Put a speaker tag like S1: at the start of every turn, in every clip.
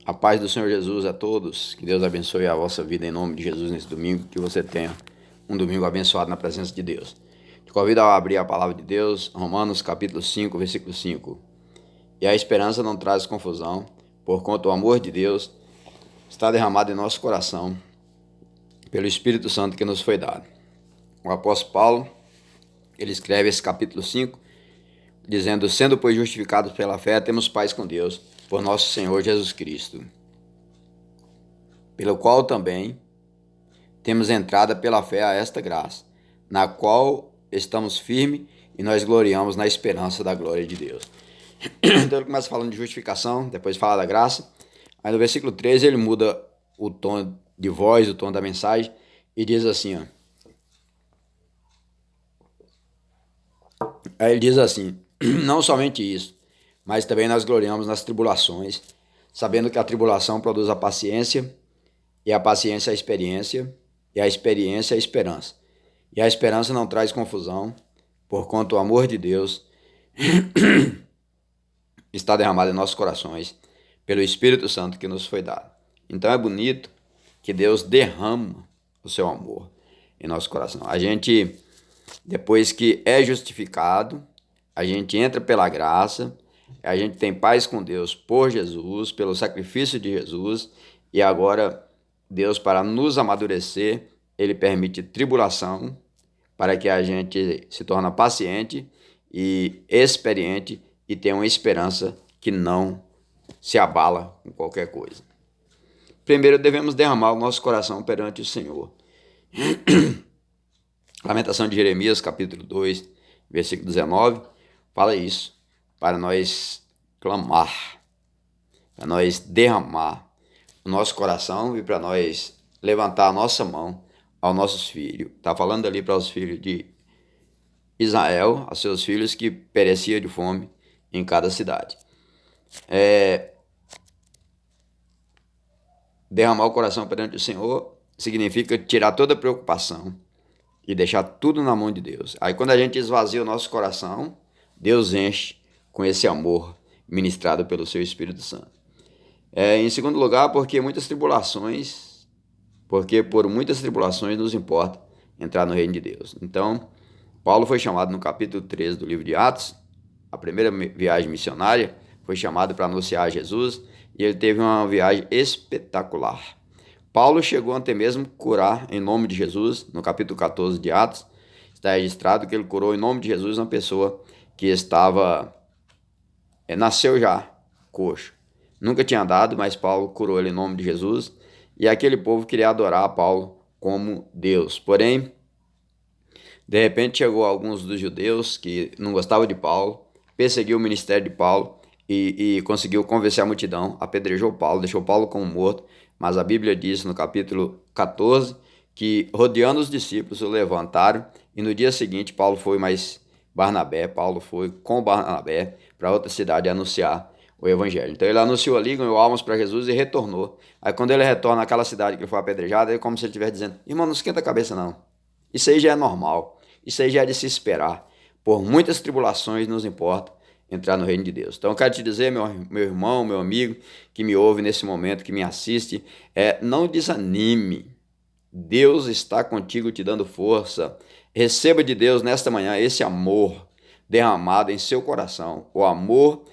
S1: A paz do Senhor Jesus a todos. Que Deus abençoe a vossa vida em nome de Jesus nesse domingo. Que você tenha um domingo abençoado na presença de Deus. Te convido a abrir a palavra de Deus, Romanos capítulo 5, versículo 5. E a esperança não traz confusão, porquanto o amor de Deus está derramado em nosso coração pelo Espírito Santo que nos foi dado. O apóstolo Paulo, ele escreve esse capítulo 5, dizendo: sendo, pois, justificados pela fé, temos paz com Deus, por nosso Senhor Jesus Cristo, pelo qual também temos entrada pela fé a esta graça, na qual estamos firmes e nós gloriamos na esperança da glória de Deus. Então ele começa falando de justificação, depois fala da graça. Aí no versículo 13 ele muda o tom de voz, o tom da mensagem, e diz assim, ó. Aí ele diz assim: não somente isso, mas também nós gloriamos nas tribulações, sabendo que a tribulação produz a paciência, e a paciência a experiência, e a experiência a esperança. E a esperança não traz confusão, porquanto o amor de Deus está derramado em nossos corações pelo Espírito Santo que nos foi dado. Então é bonito que Deus derrama o seu amor em nosso coração. A gente, depois que é justificado, a gente entra pela graça, a gente tem paz com Deus por Jesus, pelo sacrifício de Jesus, e agora Deus, para nos amadurecer, ele permite tribulação para que a gente se torne paciente e experiente e tenha uma esperança que não se abala com qualquer coisa. Primeiro devemos derramar o nosso coração perante o Senhor. Lamentação de Jeremias, capítulo 2, versículo 19, fala isso, para nós clamar, para nós derramar o nosso coração e para nós levantar a nossa mão aos nossos filhos. Está falando ali para os filhos de Israel, aos seus filhos que pereciam de fome em cada cidade. Derramar o coração perante o Senhor significa tirar toda a preocupação e deixar tudo na mão de Deus. Aí quando a gente esvazia o nosso coração, Deus enche com esse amor ministrado pelo seu Espírito Santo. Em segundo lugar, porque por muitas tribulações nos importa entrar no reino de Deus. Então, Paulo foi chamado no capítulo 13 do livro de Atos, a primeira viagem missionária, foi chamado para anunciar Jesus, e ele teve uma viagem espetacular. Paulo chegou até mesmo curar em nome de Jesus, no capítulo 14 de Atos, está registrado que ele curou em nome de Jesus uma pessoa que nasceu já coxo. Nunca tinha andado, mas Paulo curou ele em nome de Jesus, e aquele povo queria adorar Paulo como Deus. Porém, de repente chegou alguns dos judeus que não gostavam de Paulo, perseguiu o ministério de Paulo e conseguiu convencer a multidão, apedrejou Paulo, deixou Paulo como morto. Mas a Bíblia diz no capítulo 14 que, rodeando os discípulos, o levantaram, e no dia seguinte Paulo foi com Barnabé para outra cidade anunciar o evangelho. Então ele anunciou ali, ganhou almas para Jesus e retornou. Aí quando ele retorna àquela cidade que ele foi apedrejado, é como se ele estivesse dizendo: irmão, não esquenta a cabeça não, isso aí já é normal, isso aí já é de se esperar. Por muitas tribulações nos importa entrar no reino de Deus. Então eu quero te dizer, meu irmão, meu amigo, que me ouve nesse momento, que me assiste, não desanime. Deus está contigo te dando força. Receba de Deus nesta manhã esse amor derramado em seu coração. O amor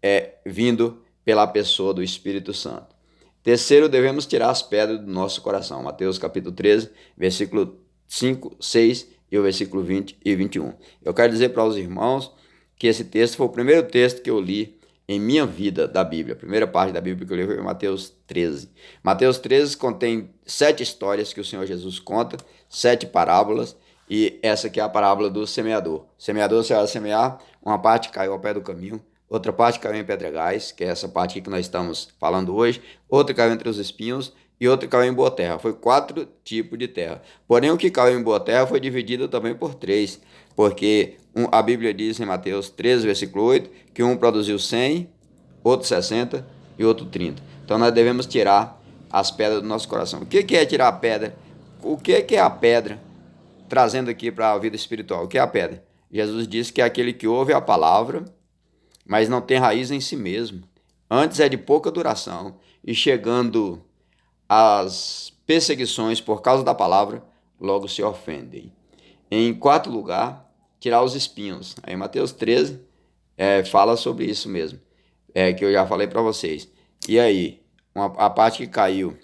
S1: é vindo pela pessoa do Espírito Santo. Terceiro, devemos tirar as pedras do nosso coração. Mateus capítulo 13, versículo 5, 6 e o versículo 20 e 21. Eu quero dizer para os irmãos que esse texto foi o primeiro texto que eu li em minha vida da Bíblia. A primeira parte da Bíblia que eu li foi Mateus 13. Mateus 13 contém 7 histórias que o Senhor Jesus conta, 7 parábolas, e essa aqui é a parábola do semeador. O semeador saiu a semear, uma parte caiu ao pé do caminho, outra parte caiu em pedregais, que é essa parte aqui que nós estamos falando hoje, outra caiu entre os espinhos e outra caiu em boa terra. Foi 4 tipos de terra. Porém, o que caiu em boa terra foi dividido também por 3, porque a Bíblia diz em Mateus 13, versículo 8, que um produziu 100, outro 60 e outro 30. Então nós devemos tirar as pedras do nosso coração. O que é tirar a pedra? O que é a pedra? Trazendo aqui para a vida espiritual. O que é a pedra? Jesus disse que é aquele que ouve a palavra, mas não tem raiz em si mesmo. Antes é de pouca duração, e chegando às perseguições por causa da palavra, logo se ofendem. Em quarto lugar, tirar os espinhos. Aí Mateus 13 fala sobre isso mesmo, que eu já falei para vocês. E aí, a parte que caiu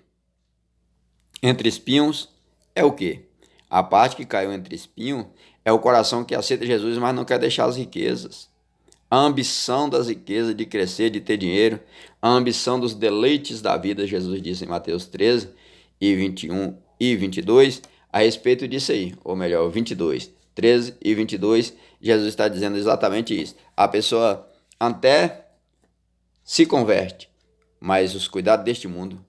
S1: entre espinhos é o quê? A parte que caiu entre espinhos é o coração que aceita Jesus, mas não quer deixar as riquezas. A ambição das riquezas, de crescer, de ter dinheiro, a ambição dos deleites da vida, Jesus disse em Mateus 13 e 21 e 22, a respeito disso aí, ou melhor, 22, 13 e 22, Jesus está dizendo exatamente isso. A pessoa até se converte, mas os cuidados deste mundo